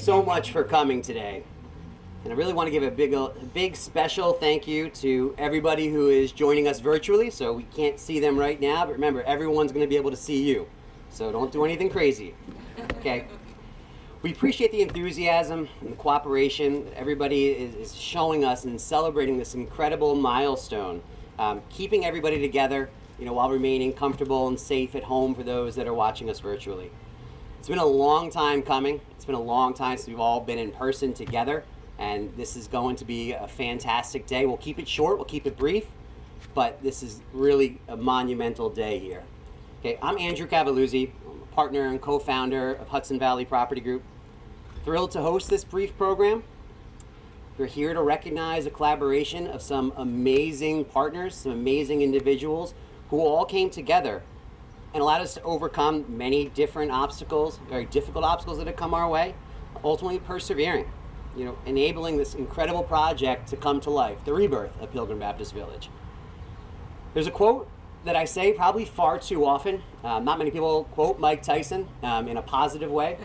So much for coming today. And I really want to give a big special thank you to everybody who is joining us virtually. So we can't see them right now, but remember, everyone's going to be able to see you. So don't do anything crazy, okay? We appreciate the enthusiasm and the cooperation that everybody is showing us in celebrating this incredible milestone, keeping everybody together, while remaining comfortable and safe at home for those that are watching us virtually. It's been a long time coming. It's been a long time since we've all been in person together, and this is going to be a fantastic day. We'll keep it short, we'll keep it brief, but this is really a monumental day here. Okay, I'm Andrew Cavalluzzi, I'm a partner and co-founder of Hudson Valley Property Group. Thrilled to host this brief program. We're here to recognize a collaboration of some amazing partners, some amazing individuals who all came together and allowed us to overcome many different obstacles, very difficult obstacles that have come our way, ultimately persevering, enabling this incredible project to come to life, the rebirth of Pilgrim Baptist Village. There's a quote that I say probably far too often. Not many people quote Mike Tyson in a positive way,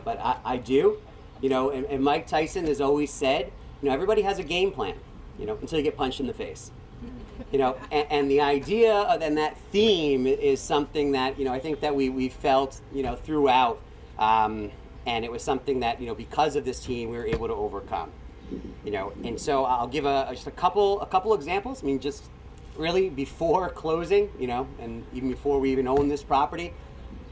but I do. And Mike Tyson has always said, everybody has a game plan, until you get punched in the face. And the idea and that theme is something that, I think that we felt, throughout. And it was something that, because of this team, we were able to overcome. And so I'll give just a couple examples. Just really before closing, and even before we even owned this property.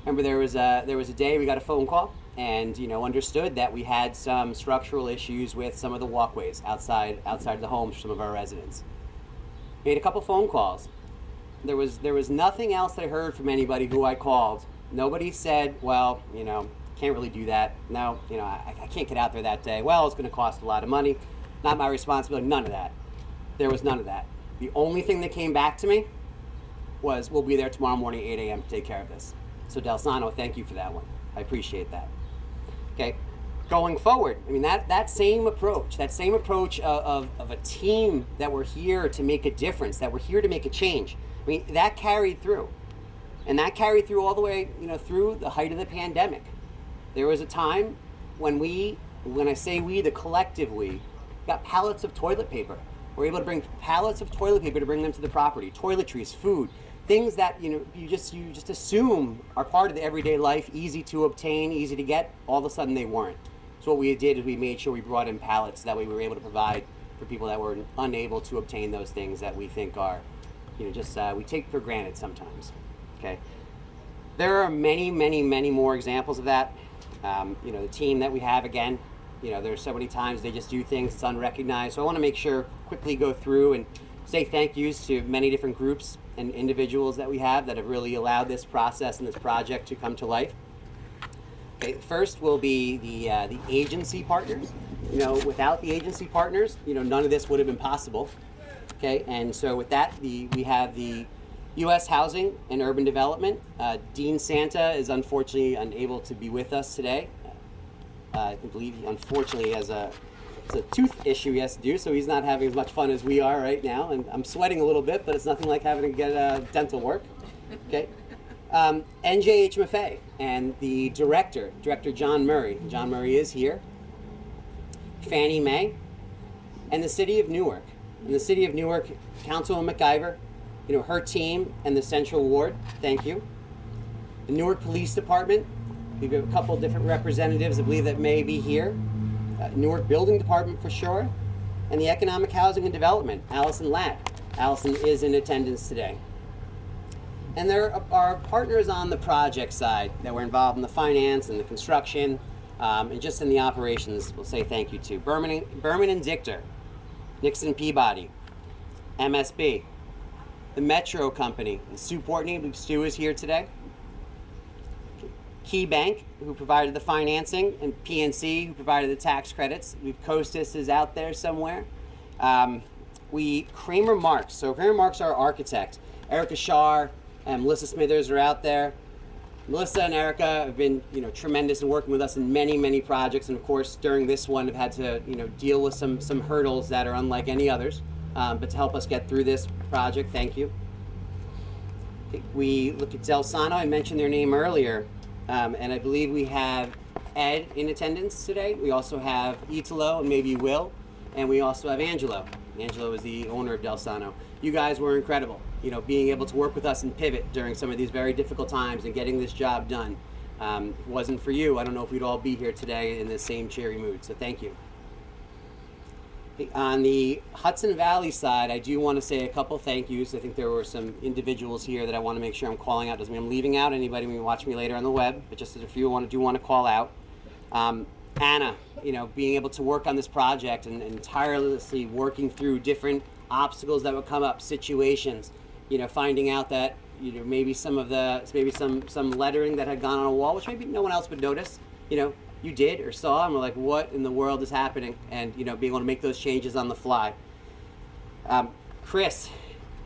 Remember, there was a day we got a phone call and, understood that we had some structural issues with some of the walkways outside the homes for some of our residents. Made a couple phone calls. There was nothing else that I heard from anybody who I called. Nobody said, well, can't really do that. No, I can't get out there that day. Well, it's going to cost a lot of money. Not my responsibility. None of that. There was none of that. The only thing that came back to me was, we'll be there tomorrow morning, 8 a.m. to take care of this. So Delsano, thank you for that one. I appreciate that. Okay. Going forward, that same approach of a team that we're here to make a difference, that we're here to make a change, that carried through. And that carried through all the way, through the height of the pandemic. There was a time when I say we, the collective we, got pallets of toilet paper. We're able to bring pallets of toilet paper to bring them to the property, toiletries, food, things that you just assume are part of the everyday life, easy to obtain, easy to get. All of a sudden they weren't. So what we did is we made sure we brought in pallets, that way we were able to provide for people that were unable to obtain those things that we think are, we take for granted sometimes. Okay, there are many, many, many more examples of that. The team that we have, again, there's so many times they just do things, it's unrecognized. So I want to make sure, quickly go through and say thank yous to many different groups and individuals that we have that have really allowed this process and this project to come to life. Okay, first will be the agency partners. Without the agency partners, none of this would have been possible. Okay, and so with that, we have the U.S. Housing and Urban Development. Dean Santa is unfortunately unable to be with us today. I believe he unfortunately has a tooth issue he has to do, so he's not having as much fun as we are right now. And I'm sweating a little bit, but it's nothing like having to get dental work. Okay. NJHMFA and the director John Murray. John Murray is here. Fannie Mae and the City of Newark. And the City of Newark, Councilwoman McIver, her team and the Central Ward, thank you. The Newark Police Department, we've got a couple of different representatives I believe that may be here. Newark Building Department for sure. And the Economic Housing and Development, Allison Ladd. Allison is in attendance today. And there are partners on the project side that were involved in the finance and the construction, and just in the operations. We'll say thank you to Berman and Dichter, Nixon Peabody, MSB, the Metro Company, and Sue Portney. I believe Stu is here today. Key Bank, who provided the financing, and PNC, who provided the tax credits. Costas is out there somewhere. Kramer Marks. So Kramer Marks, our architect. Erica Shar and Melissa Smithers are out there. Melissa and Erica have been, tremendous in working with us in many, many projects, and of course during this one have had to, deal with some hurdles that are unlike any others. But to help us get through this project, thank you. We look at Delsano. I mentioned their name earlier, and I believe we have Ed in attendance today. We also have Italo and maybe Will, and we also have Angelo. Angelo is the owner of Del Sano. You guys were incredible, you know, being able to work with us and pivot during some of these very difficult times and getting this job done. If it wasn't for you, I don't know if we'd all be here today in the same cheery mood, so thank you. On the Hudson Valley side, I do want to say a couple thank yous. I think there were some individuals here that I want to make sure I'm calling out. Doesn't mean I'm leaving out anybody when you watch me later on the web, but just as a few I do want to call out. Anna, you know, being able to work on this project and tirelessly working through different obstacles that would come up, situations, you know, finding out that, you know, maybe some lettering that had gone on a wall, which maybe no one else would notice, you know, you did or saw, and we're like, what in the world is happening? And, you know, being able to make those changes on the fly. Chris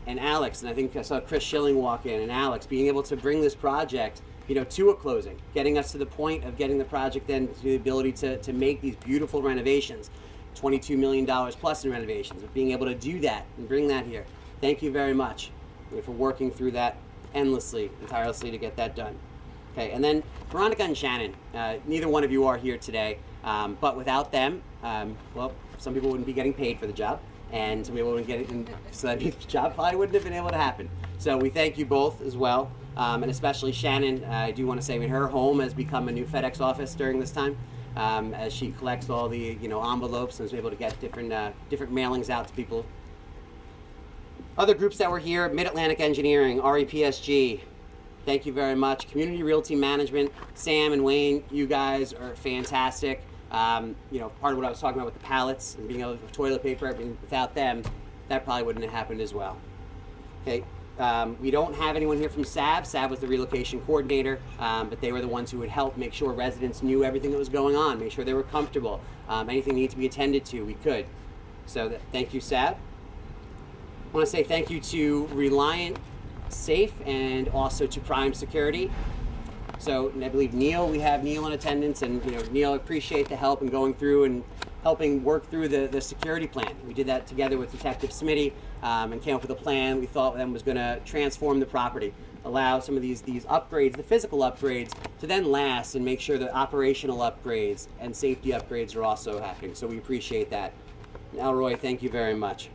and Alex, and I think I saw Chris Schilling walk in, and Alex, being able to bring this project, you know, to a closing, getting us to the point of getting the project then to the ability to make these beautiful renovations, $22 million plus in renovations, of being able to do that and bring that here. Thank you very much, you know, for working through that endlessly and tirelessly to get that done. Okay, and then Veronica and Shannon, neither one of you are here today, but without them, well, some people wouldn't be getting paid for the job, and some people wouldn't get it, so that means the job probably wouldn't have been able to happen. So we thank you both as well, and especially Shannon. I do want to say, I mean, her home has become a new FedEx office during this time, as she collects all the, you know, envelopes and is able to get different mailings out to people. Other groups that were here: Mid-Atlantic Engineering, REPSG. Thank you very much. Community Realty Management, Sam and Wayne, you guys are fantastic. You know, part of what I was talking about with the pallets and being able to toilet paper, I mean, without them, that probably wouldn't have happened as well. Okay, we don't have anyone here from SAB. SAB was the relocation coordinator, but they were the ones who would help make sure residents knew everything that was going on, make sure they were comfortable. Anything needed to be attended to, we could. So thank you, SAB. I want to say thank you to Reliant Safe and also to Prime Security. So I believe Neil, we have Neil in attendance, and, you know, Neil, appreciate the help in going through and helping work through the security plan. We did that together with Detective Smitty, and came up with a plan we thought then was going to transform the property, allow some of these upgrades, the physical upgrades, to then last and make sure that operational upgrades and safety upgrades are also happening. So we appreciate that. Elroy, thank you very much.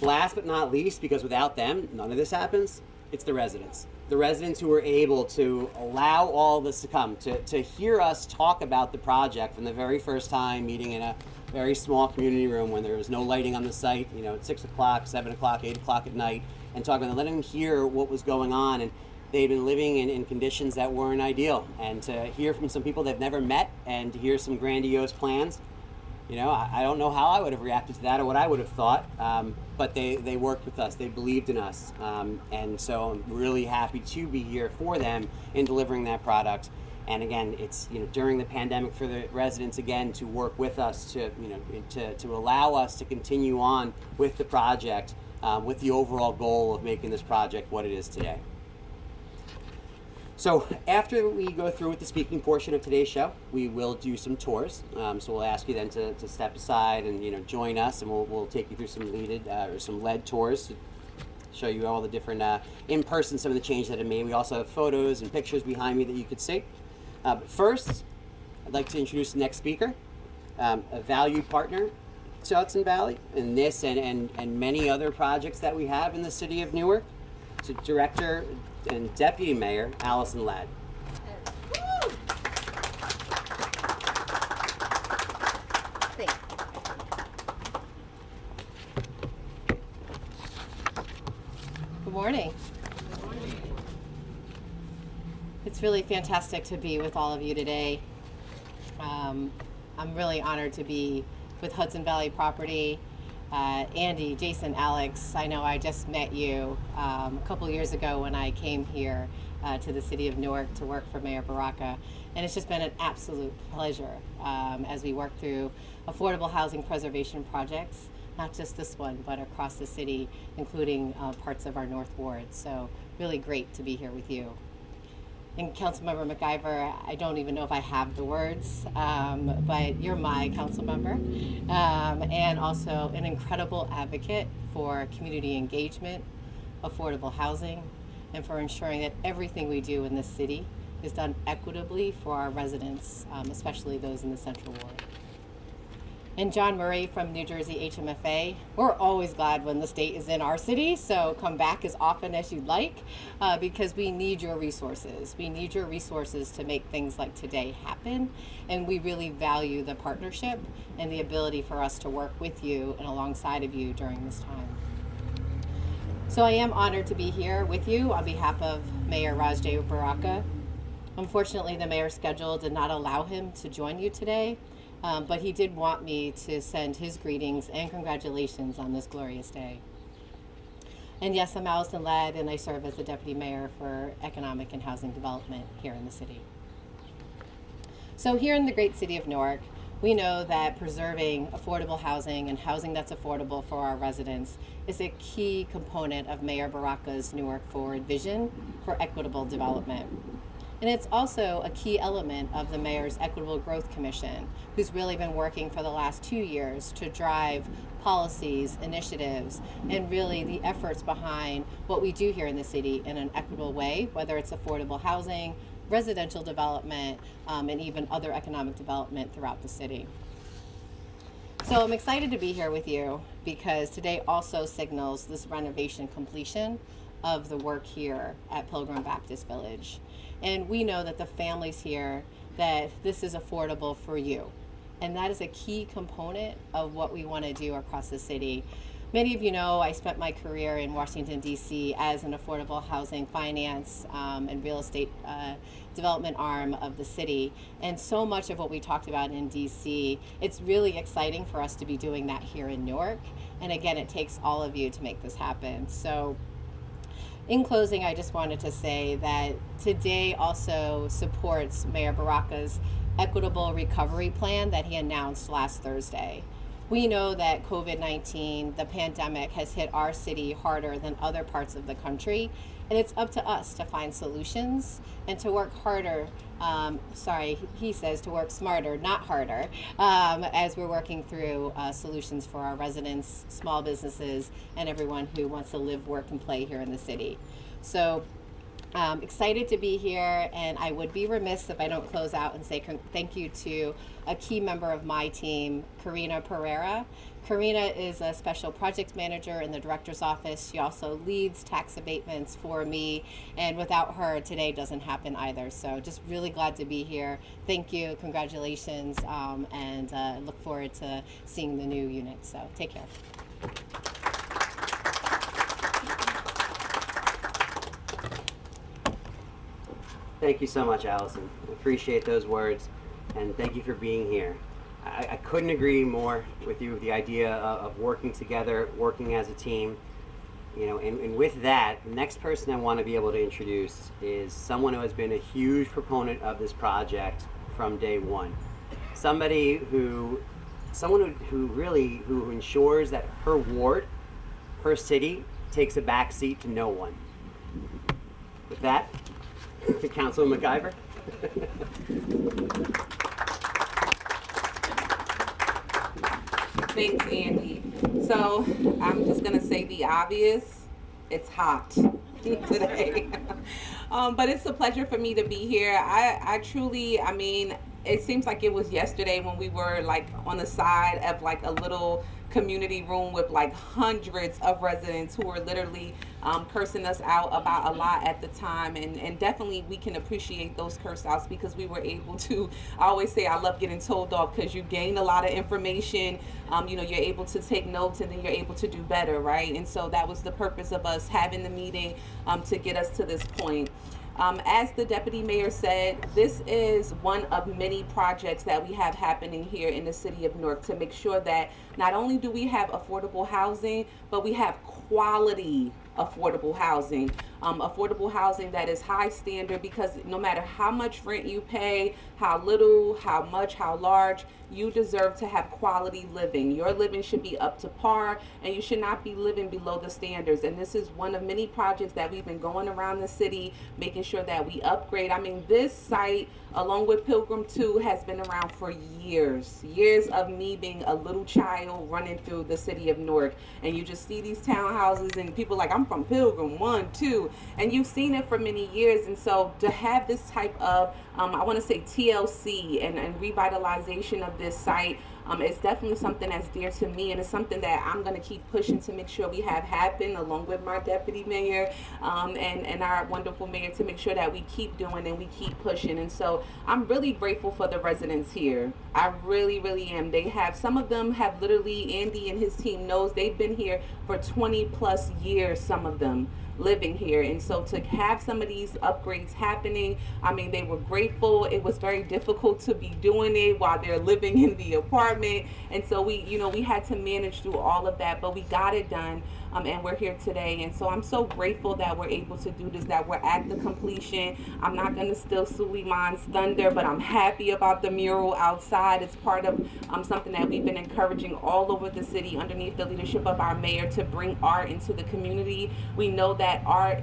Last but not least, because without them, none of this happens, it's the residents. The residents who were able to allow all this to come, to hear us talk about the project from the very first time, meeting in a very small community room when there was no lighting on the site, you know, at 6 o'clock, 7 o'clock, 8 o'clock at night, and talking and letting them hear what was going on. And they've been living in conditions that weren't ideal. And to hear from some people they've never met and to hear some grandiose plans, you know, I don't know how I would have reacted to that or what I would have thought, but they worked with us, they believed in us, and so I'm really happy to be here for them in delivering that product. And again, it's, you know, during the pandemic for the residents again to work with us to, you know, to allow us to continue on with the project, with the overall goal of making this project what it is today. So after we go through with the speaking portion of today's show, we will do some tours. So we'll ask you then to step aside and, you know, join us, and we'll take you through some LED tours to show you all the different in person, some of the changes that have made. We also have photos and pictures behind me that you could see. But first, I'd like to introduce the next speaker, a valued partner to Hudson Valley in this and many other projects that we have in the city of Newark. To Director and Deputy Mayor Allison Ladd. Thanks. Good morning. Good morning. It's really fantastic to be with all of you today. I'm really honored to be with Hudson Valley Property. Andy, Jason, Alex, I know I just met you a couple years ago when I came here to the city of Newark to work for Mayor Baraka, and it's just been an absolute pleasure as we work through affordable housing preservation projects, not just this one, but across the city, including parts of our North Ward. So really great to be here with you. And Councilmember McIver, I don't even know if I have the words, but you're my council member, and also an incredible advocate for community engagement, affordable housing, and for ensuring that everything we do in this city is done equitably for our residents, especially those in the Central Ward. And John Murray from New Jersey HMFA, we're always glad when the state is in our city, so come back as often as you'd like, because we need your resources. We need your resources to make things like today happen, and we really value the partnership and the ability for us to work with you and alongside of you during this time. So I am honored to be here with you on behalf of Mayor Rajay Baraka. Unfortunately, the mayor's schedule did not allow him to join you today, but he did want me to send his greetings and congratulations on this glorious day. And yes, I'm Allison Ladd, and I serve as the Deputy Mayor for Economic and Housing Development here in the city. So here in the great city of Newark, we know that preserving affordable housing and housing that's affordable for our residents is a key component of Mayor Baraka's Newark Forward vision for equitable development. And it's also a key element of the Mayor's Equitable Growth Commission, who's really been working for the last 2 years to drive policies, initiatives, and really the efforts behind what we do here in the city in an equitable way, whether it's affordable housing, residential development, and even other economic development throughout the city. So I'm excited to be here with you because today also signals this renovation completion of the work here at Pilgrim Baptist Village. And we know that the families here, that this is affordable for you. And that is a key component of what we want to do across the city. Many of you know I spent my career in Washington, D.C. as an affordable housing finance and real estate development arm of the city. And so much of what we talked about in D.C., it's really exciting for us to be doing that here in Newark. And again, it takes all of you to make this happen. So in closing, I just wanted to say that today also supports Mayor Baraka's equitable recovery plan that he announced last Thursday. We know that COVID-19, the pandemic, has hit our city harder than other parts of the country, and it's up to us to find solutions and to work harder. He says to work smarter, not harder, as we're working through solutions for our residents, small businesses, and everyone who wants to live, work, and play here in the city. So excited to be here, and I would be remiss if I don't close out and say thank you to a key member of my team, Karina Pereira. Karina is a special project manager in the director's office. She also leads tax abatements for me, and without her, today doesn't happen either. So just really glad to be here. Thank you, congratulations, and look forward to seeing the new unit. So take care. Thank you so much, Allison. I appreciate those words, and thank you for being here. I couldn't agree more with you with the idea of working together, working as a team. You know, and with that, the next person I want to be able to introduce is someone who has been a huge proponent of this project from day one. Someone who ensures that her ward, her city, takes a back seat to no one. With that, Councilman McIver. Thanks, Andy. So I'm just gonna say the obvious. It's hot today, but it's a pleasure for me to be here. I truly, I mean, it seems like it was yesterday when we were like on the side of like a little community room with like hundreds of residents who were literally cursing us out about a lot at the time, and definitely we can appreciate those curse outs because we were able to, I always say I love getting told off because you gain a lot of information, you know, you're able to take notes and then you're able to do better, right? And so that was the purpose of us having the meeting to get us to this point. As the deputy mayor said, this is one of many projects that we have happening here in the city of Newark to make sure that not only do we have affordable housing, but we have quality affordable housing. Affordable housing that is high standard, because no matter how much rent you pay, how little, how much, how large, you deserve to have quality living. Your living should be up to par, and you should not be living below the standards. And this is one of many projects that we've been going around the city, making sure that we upgrade. I mean, this site, along with Pilgrim 2, has been around for years of me being a little child running through the city of Newark. And you just see these townhouses and people like, I'm from Pilgrim 1, 2, and you've seen it for many years. And so to have this type of, I want to say TLC and revitalization of this site, it's definitely something that's dear to me, and it's something that I'm going to keep pushing to make sure we have happen, along with my deputy mayor and our wonderful mayor, to make sure that we keep doing and we keep pushing. And so I'm really grateful for the residents here. I really, really am. They have, some of them have literally, Andy and his team knows, they've been here for 20 plus years, some of them living here. And so to have some of these upgrades happening, I mean, they were grateful. It was very difficult to be doing it while they're living in the apartment, and so we had to manage through all of that, but we got it done, and we're here today. And so I'm so grateful that we're able to do this, that we're at the completion. I'm not going to steal Suleiman's thunder, but I'm happy about the mural outside. It's part of something that we've been encouraging all over the city underneath the leadership of our mayor, to bring art into the community. We know that art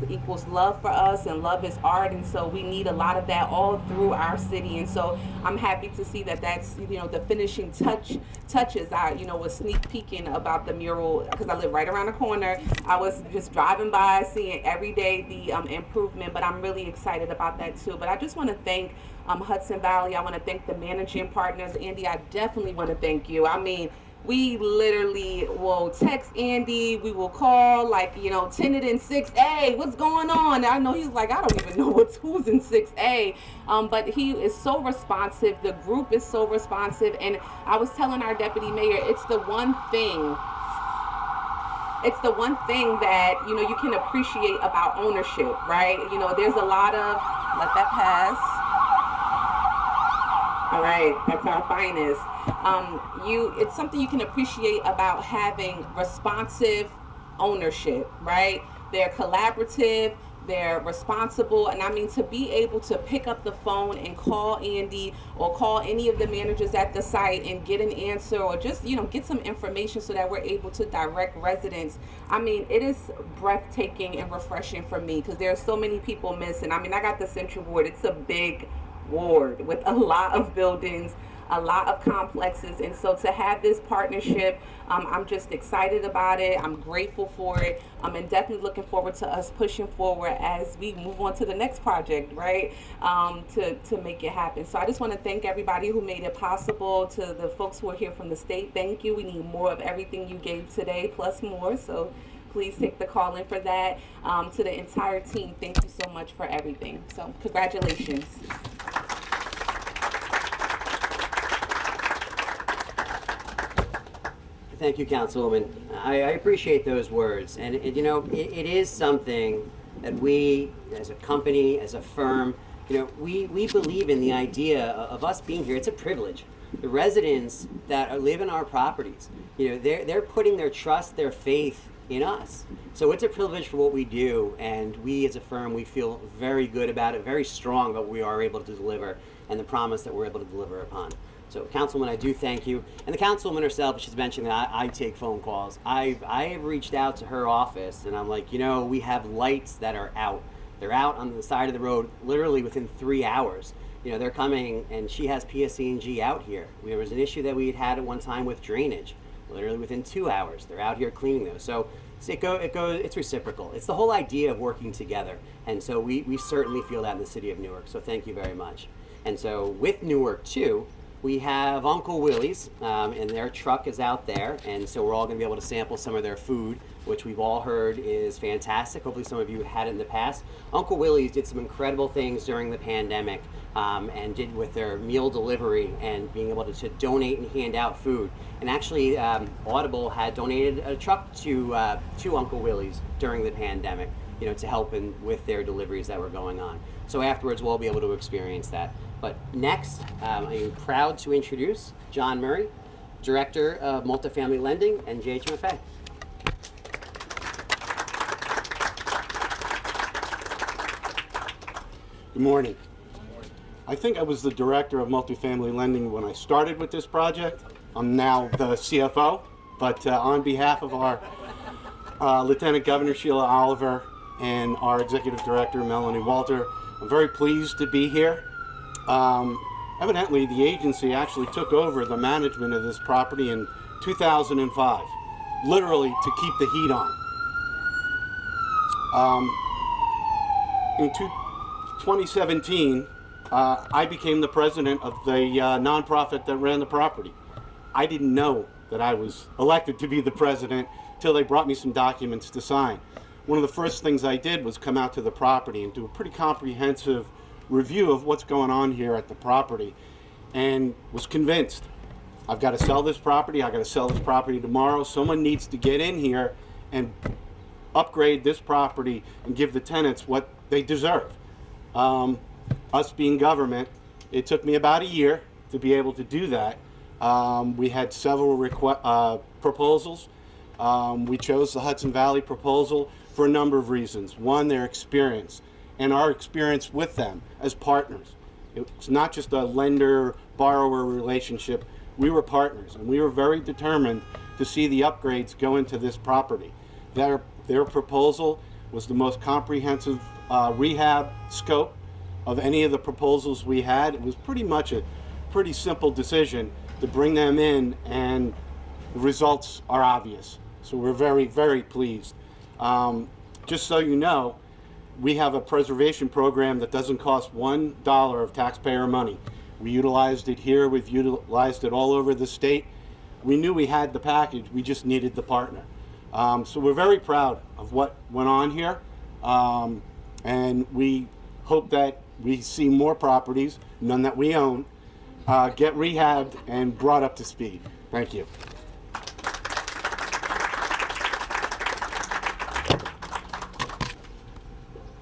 equals love for us, and love is art, and so we need a lot of that all through our city. And so I'm happy to see that that's, the finishing touches. I was sneak peeking about the mural because I live right around the corner. I was just driving by, seeing every day the improvement, but I'm really excited about that too. But I just want to thank Hudson Valley. I want to thank the managing partners. Andy, I definitely want to thank you. I mean, we literally will text Andy, we will call, like, tenant in 6A, what's going on? I know he's like, I don't even know who's in 6A, but he is so responsive. The group is so responsive, and I was telling our deputy mayor, it's the one thing that, you can appreciate about ownership, right? There's a lot of, let that pass. All right, that's our finest. It's something you can appreciate about having responsive ownership, right? They're collaborative, they're responsible, and I mean, to be able to pick up the phone and call Andy or call any of the managers at the site and get an answer, or just, get some information so that we're able to direct residents. I mean, it is breathtaking and refreshing for me, because there are so many people missing. I mean, I got the Central Ward. It's a big ward with a lot of buildings, a lot of complexes, and so to have this partnership, I'm just excited about it. I'm grateful for it, and definitely looking forward to us pushing forward as we move on to the next project, right? To make it happen. So I just want to thank everybody who made it possible. To the folks who are here from the state, thank you. We need more of everything you gave today, plus more. So please take the call in for that. To the entire team, thank you so much for everything. So congratulations. Thank you, Councilwoman. I appreciate those words, and it is something that we, as a company, as a firm, we believe in the idea of us being here. It's a privilege. The residents that live in our properties, they're putting their trust, their faith in us. So it's a privilege for what we do, and we as a firm, we feel very good about it, very strong about what we are able to deliver and the promise that we're able to deliver upon. So, Councilwoman, I do thank you. And the Councilwoman herself, she's mentioned that I take phone calls. I have reached out to her office, and I'm like, we have lights that are out. They're out on the side of the road literally within 3 hours. They're coming, and she has PSC&G out here. There was an issue that we had at one time with drainage. Literally within 2 hours, they're out here cleaning those. So it's reciprocal. It's the whole idea of working together. And so we certainly feel that in the city of Newark. So thank you very much. And so with Newark too, we have Uncle Willie's, and their truck is out there, and so we're all going to be able to sample some of their food, which we've all heard is fantastic. Hopefully some of you had it in the past. Uncle Willie's did some incredible things during the pandemic, and did with their meal delivery and being able to donate and hand out food. And actually, Audible had donated a truck to Uncle Willie's during the pandemic, to help with their deliveries that were going on. So afterwards, we'll be able to experience that. But next, I'm proud to introduce John Murray, Director of Multifamily Lending and JHMFA. Good morning. I think I was the Director of Multifamily Lending when I started with this project. I'm now the CFO, but on behalf of our Lieutenant Governor Sheila Oliver and our Executive Director Melanie Walter, I'm very pleased to be here. Evidently, the agency actually took over the management of this property in 2005, literally to keep the heat on. In 2017, I became the president of the nonprofit that ran the property. I didn't know that I was elected to be the president till they brought me some documents to sign. One of the first things I did was come out to the property and do a pretty comprehensive review of what's going on here at the property, and was convinced I've got to sell this property. I've got to sell this property tomorrow. Someone needs to get in here and upgrade this property and give the tenants what they deserve. Us being government, it took me about a year to be able to do that. We had several proposals. We chose the Hudson Valley proposal for a number of reasons. One, their experience and our experience with them as partners. It's not just a lender-borrower relationship. We were partners, and we were very determined to see the upgrades go into this property. Their proposal was the most comprehensive rehab scope of any of the proposals we had. It was pretty much a pretty simple decision to bring them in, and the results are obvious. So we're very, very pleased. Just so you know, we have a preservation program that doesn't cost $1 of taxpayer money. We utilized it here, we've utilized it all over the state. We knew we had the package, we just needed the partner. So we're very proud of what went on here, and we hope that we see more properties, none that we own, get rehabbed and brought up to speed. Thank you.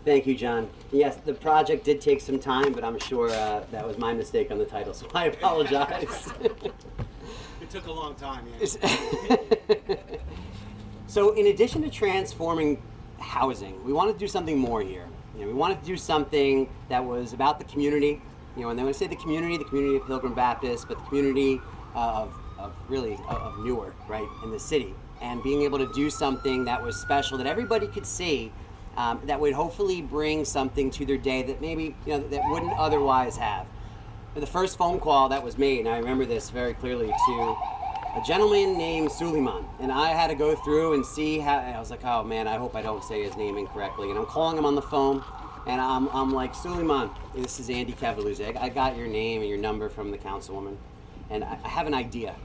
Thank you, John. Yes, the project did take some time, but I'm sure that was my mistake on the title, so I apologize. It took a long time, yeah. So in addition to transforming housing, we wanted to do something more here. You know, we wanted to do something that was about the community. You know, and then when I say the community of Pilgrim Baptist, but the community of Newark, right, in the city, and being able to do something that was special that everybody could see, that would hopefully bring something to their day that maybe, you know, that wouldn't otherwise have. But the first phone call that was made, and I remember this very clearly, to a gentleman named Suleiman, and I had to go through and see how. And I was like, oh man, I hope I don't say his name incorrectly. And I'm calling him on the phone, and I'm like, Suleiman, this is Andy Cavalluzzi. I got your name and your number from the councilwoman, and I have an idea.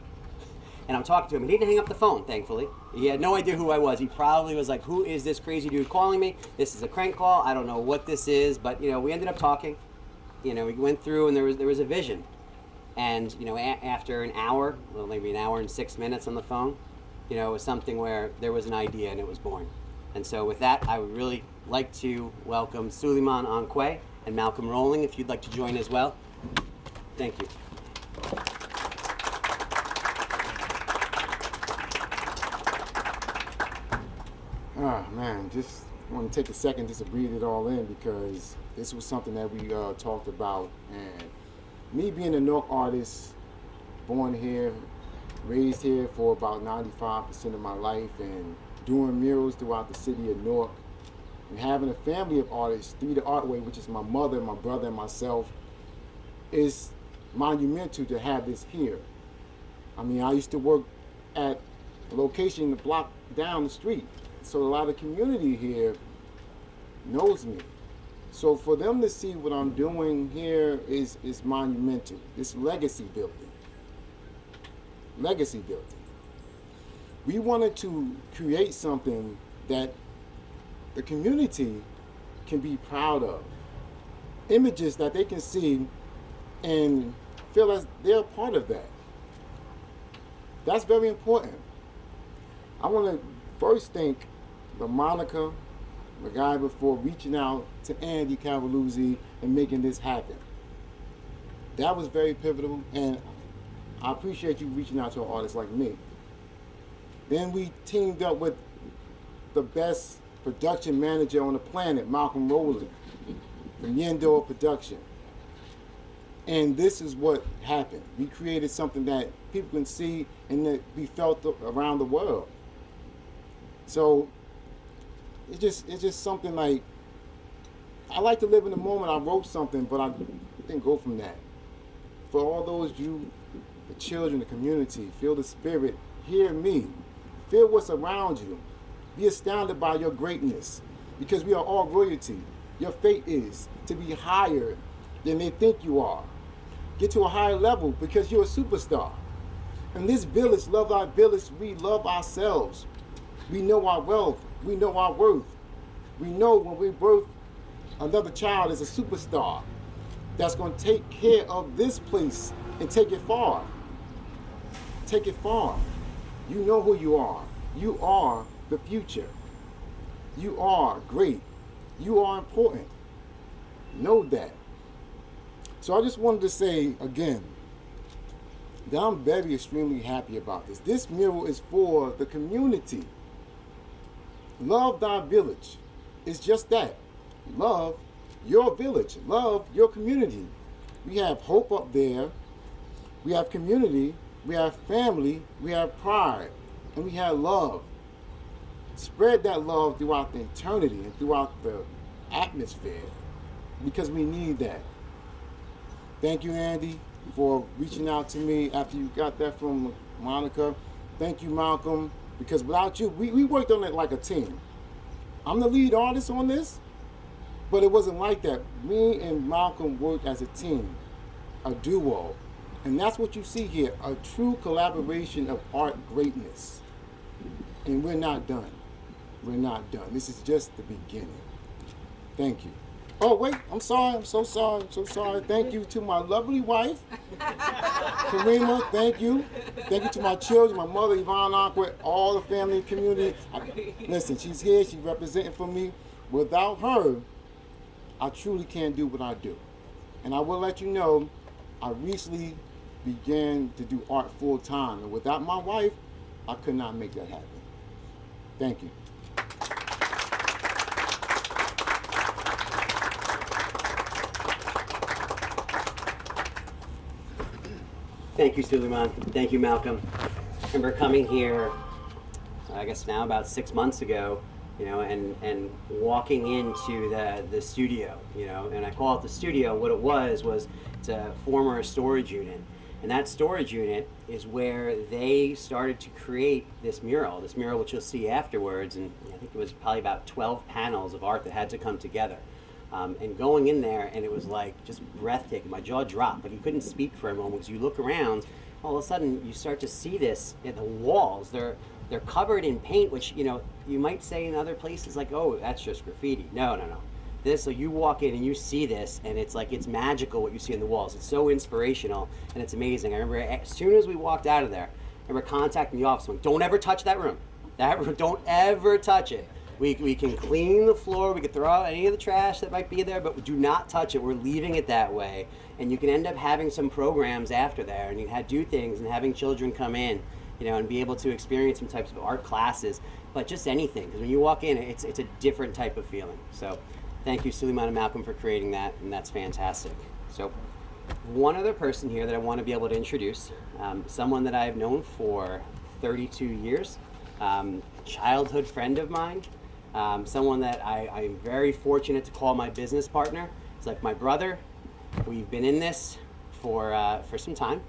And I'm talking to him, and he didn't hang up the phone, thankfully. He had no idea who I was. He probably was like, who is this crazy dude calling me? This is a crank call. I don't know what this is, but you know, we ended up talking. You know, we went through, and there was a vision. And you know, after an hour, well, maybe an hour and 6 minutes on the phone, you know, it was something where there was an idea and it was born. And so with that, I would really like to welcome Suleiman Anquay and Malcolm Rowling, if you'd like to join as well. Thank you. Oh man, just want to take a second just to breathe it all in, because this was something that we talked about. And me being a Newark artist, born here, raised here for about 95% of my life, and doing murals throughout the city of Newark, and having a family of artists through the Art Way, which is my mother, my brother, and myself, is monumental to have this here. I mean, I used to work at a location the block down the street, so a lot of community here knows me. So for them to see what I'm doing here is monumental. It's legacy building. Legacy building. We wanted to create something that the community can be proud of. Images that they can see and feel as they're a part of that. That's very important. I want to first thank LaMonica, the guy before, reaching out to Andy Cavalluzzi and making this happen. That was very pivotal, and I appreciate you reaching out to an artist like me. Then we teamed up with the best production manager on the planet, Malcolm Rowling, from Yendo Production. And this is what happened. We created something that people can see and that we felt around the world. So it's just something like, I like to live in the moment. I wrote something, but I didn't go from that. For all those you, the children, the community, feel the spirit, hear me, feel what's around you, be astounded by your greatness. because we are all royalty. Your fate is to be higher than they think you are. Get to a higher level because you're a superstar. In this village, love our village, we love ourselves. We know our wealth. We know our worth. We know when we birth another child is a superstar that's going to take care of this place and take it far. Take it far. You know who you are. You are the future. You are great. You are important. Know that. So I just wanted to say again that I'm very extremely happy about this. This mural is for the community. Love thy village. It's just that. Love your village. Love your community. We have hope up there. We have community. We have family. We have pride. And we have love. Spread that love throughout the eternity and throughout the atmosphere because we need that. Thank you, Andy, for reaching out to me after you got that from Monica. Thank you, Malcolm, because without you, we worked on it like a team. I'm the lead artist on this, but it wasn't like that. Me and Malcolm worked as a team, a duo, and that's what you see here, a true collaboration of art greatness. And we're not done. We're not done. This is just the beginning. Thank you. Oh, wait, I'm sorry. I'm so sorry. I'm so sorry. Thank you to my lovely wife, Karima. Thank you. Thank you to my children, my mother, Yvonne Aqua, all the family, community. Listen, she's here. She's representing for me. Without her, I truly can't do what I do. And I will let you know, I recently began to do art full time. And without my wife, I could not make that happen. Thank you. Thank you, Suleiman. Thank you, Malcolm. I remember coming here, I guess now about 6 months ago, and walking into the studio, and I call it the studio. What it was it's a former storage unit. And that storage unit is where they started to create this mural which you'll see afterwards. And I think it was probably about 12 panels of art that had to come together. And going in there, and it was like just breathtaking. My jaw dropped, but you couldn't speak for a moment because you look around, all of a sudden you start to see this in the walls. They're covered in paint, which you might say in other places like, oh, that's just graffiti. No. So you walk in and you see this, and it's like, it's magical what you see on the walls. It's so inspirational, and it's amazing. I remember as soon as we walked out of there, I remember contacting the office, going, don't ever touch that room. Don't ever touch it. We can clean the floor, we can throw out any of the trash that might be there, but do not touch it. We're leaving it that way. And you can end up having some programs after there, and you had do things and having children come in, and be able to experience some types of art classes, but just anything. Because when you walk in, it's a different type of feeling. So thank you, Suleiman and Malcolm, for creating that, and that's fantastic. So one other person here that I want to be able to introduce, someone that I've known for 32 years, childhood friend of mine, someone that I'm very fortunate to call my business partner. It's like my brother. We've been in this for some time,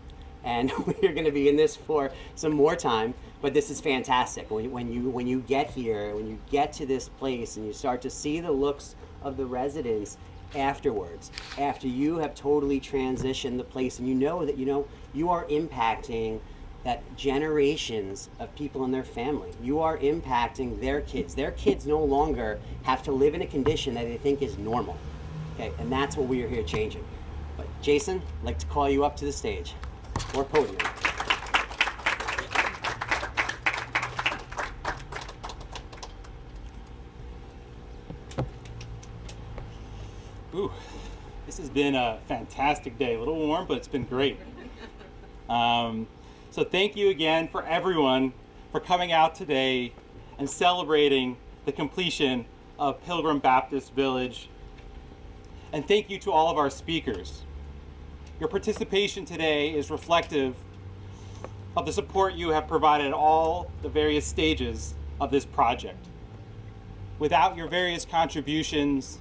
and we're going to be in this for some more time. But this is fantastic. When you get here, when you get to this place, and you start to see the looks of the residents afterwards, after you have totally transitioned the place, and that you are impacting that generations of people in their family. You are impacting their kids. Their kids no longer have to live in a condition that they think is normal. Okay, and that's what we are here changing. But Jason, I'd like to call you up to the stage or podium. Ooh, this has been a fantastic day. A little warm, but it's been great. So thank you again for everyone for coming out today and celebrating the completion of Pilgrim Baptist Village. And thank you to all of our speakers. Your participation today is reflective of the support you have provided at all the various stages of this project. Without your various contributions,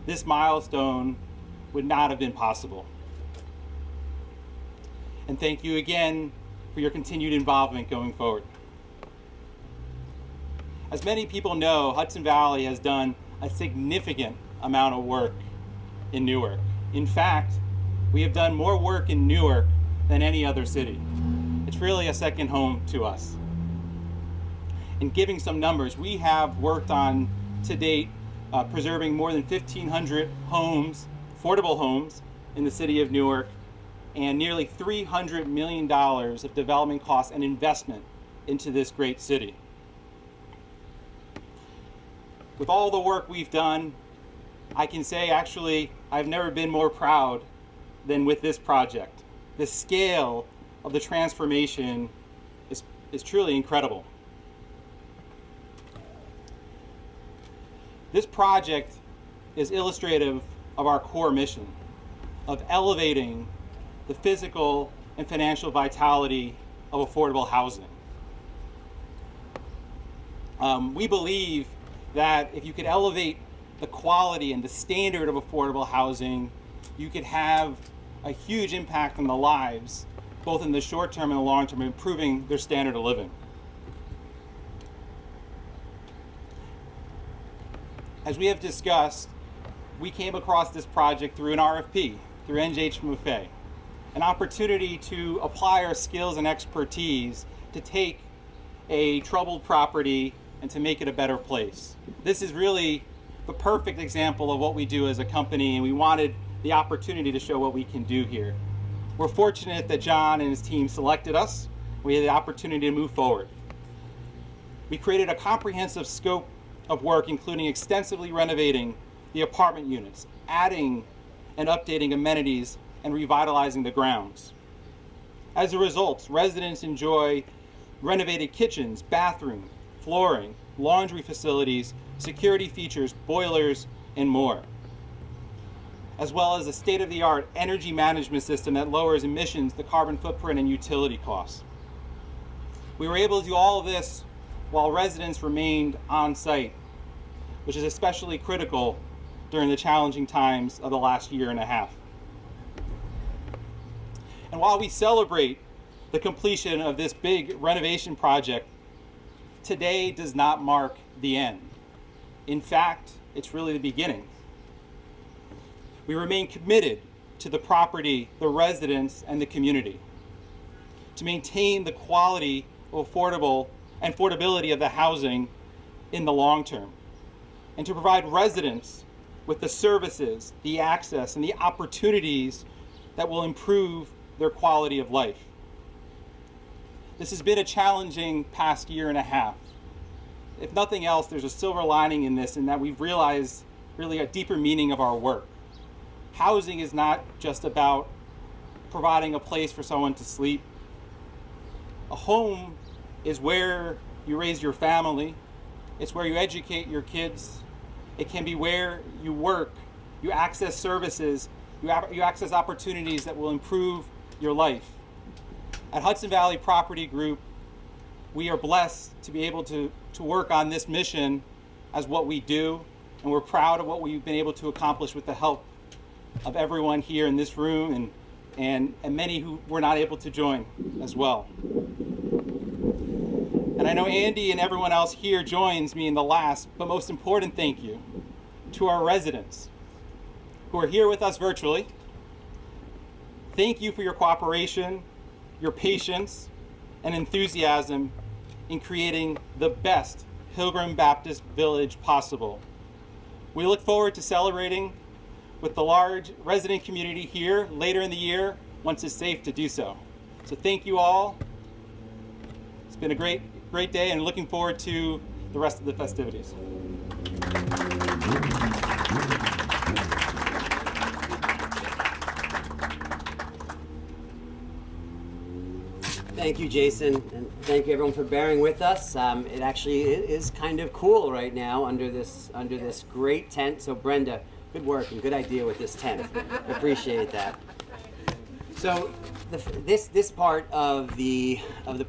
this milestone would not have been possible. And thank you again for your continued involvement going forward. As many people know, Hudson Valley has done a significant amount of work in Newark. In fact, we have done more work in Newark than any other city. It's really a second home to us. In giving some numbers, we have worked on to date preserving more than 1,500 homes, affordable homes, in the city of Newark, and nearly $300 million of development costs and investment into this great city. With all the work we've done, I can say actually I've never been more proud than with this project. The scale of the transformation is truly incredible. This project is illustrative of our core mission of elevating the physical and financial vitality of affordable housing. We believe that if you could elevate the quality and the standard of affordable housing, you could have a huge impact on the lives, both in the short term and the long term, improving their standard of living. As we have discussed, we came across this project through an RFP, through NJHMFA, an opportunity to apply our skills and expertise to take a troubled property and to make it a better place. This is really the perfect example of what we do as a company, and we wanted the opportunity to show what we can do here. We're fortunate that John and his team selected us. We had the opportunity to move forward. We created a comprehensive scope of work, including extensively renovating the apartment units, adding and updating amenities, and revitalizing the grounds. As a result, residents enjoy renovated kitchens, bathrooms, flooring, laundry facilities, security features, boilers, and more, as well as a state-of-the-art energy management system that lowers emissions, the carbon footprint, and utility costs. We were able to do all of this while residents remained on site, which is especially critical during the challenging times of the last year and a half. And while we celebrate the completion of this big renovation project, today does not mark the end. In fact, it's really the beginning. We remain committed to the property, the residents, and the community to maintain the quality of affordability of the housing in the long term, and to provide residents with the services, the access, and the opportunities that will improve their quality of life. This has been a challenging past year and a half. If nothing else, there's a silver lining in this, in that we've realized really a deeper meaning of our work. Housing is not just about providing a place for someone to sleep. A home is where you raise your family. It's where you educate your kids. It can be where you work, you access services, you access opportunities that will improve your life. At Hudson Valley Property Group, we are blessed to be able to work on this mission as what we do, and we're proud of what we've been able to accomplish with the help of everyone here in this room and many who were not able to join as well. And I know Andy and everyone else here joins me in the last but most important thank you to our residents who are here with us virtually. Thank you for your cooperation, your patience, and enthusiasm in creating the best Pilgrim Baptist Village possible. We look forward to celebrating with the large resident community here later in the year once it's safe to do so. So thank you all. It's been a great day, and looking forward to the rest of the festivities. Thank you, Jason, and thank you everyone for bearing with us. It actually is kind of cool right now under this great tent. So Brenda, good work and good idea with this tent. Appreciate that. So this part of the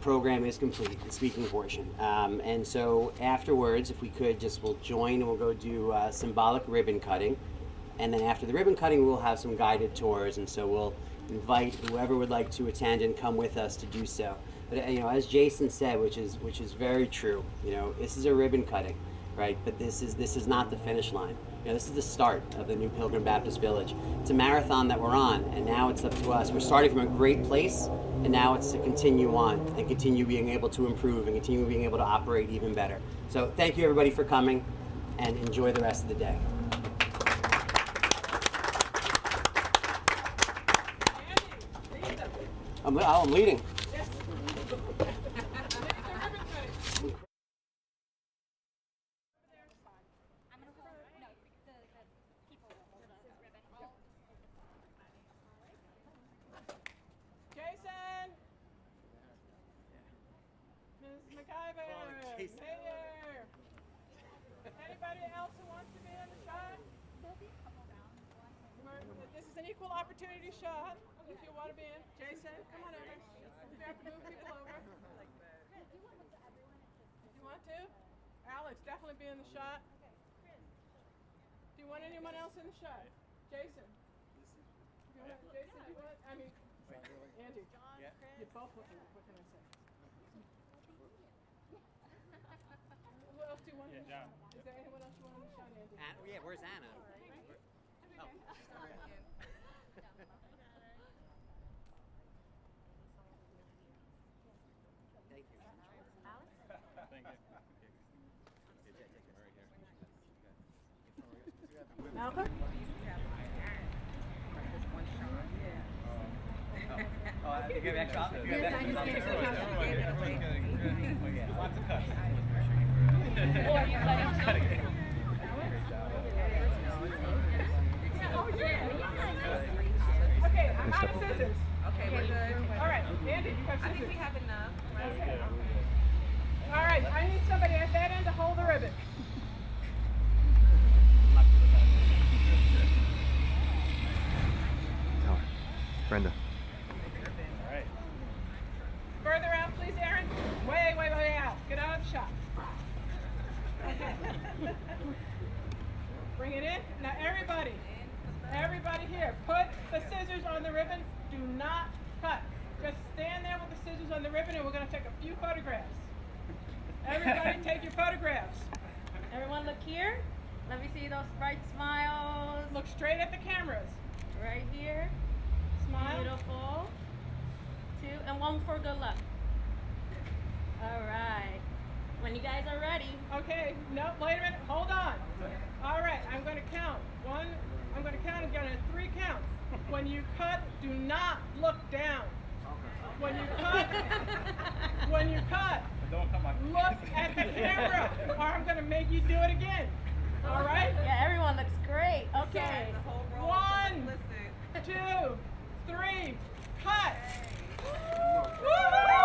program is complete, the speaking portion. And so afterwards, if we could we'll join and we'll go do symbolic ribbon cutting. And then after the ribbon cutting, we'll have some guided tours. And so we'll invite whoever would like to attend and come with us to do so. But as Jason said, which is very true, this is a ribbon cutting. right? But this is not the finish line. You know, this is the start of the new Pilgrim Baptist Village. It's a marathon that we're on, and now it's up to us. We're starting from a great place, and now it's to continue on and continue being able to improve and continue being able to operate even better. So thank you everybody for coming, and enjoy the rest of the day. I'm leading. Jason! Ms. McIver! Mayor! Anybody else who wants to be in the shot? This is an equal opportunity shot. If you want to be in. Jason, come on over. You have to move people over. You want to? Alex, definitely be in the shot. Do you want anyone else in the shot? Jason? Jason, do you want? I mean, Andy. You're both looking. What can I say? Who else do you want in the shot? Is there anyone else you want in the shot, Andy? Yeah, where's Anna? Oh. Thank you. Thank you. Malcolm? Oh, you give extra? Lots of cuts. Okay, I'm out of scissors. Okay, we're good. All right, Andy, you have I think scissors. we have enough. Okay. All right, I need somebody at that end to hold the ribbon. Brenda. All right. Further out, please, Aaron. Way out. Get out of the shot. Okay. Bring it in. Now, everybody here, put the scissors on the ribbon. Do not cut. Just stand there with the scissors on the ribbon, and we're going to take a few photographs. Everybody, take your photographs. Everyone look here. Let me see those bright smiles. Look straight at the cameras. Right here. Smile. Beautiful. 2 and 1 for good luck. All right. When you guys are ready. Okay, no, wait a minute, hold on. All right, I'm going to count. I'm going to count again at 3 counts. When you cut, do not look down. When you cut, Don't come on. look at the camera, or I'm going to make you do it again. All right? Yeah, everyone looks great. Okay. 1, 2, 3, cut. Woo!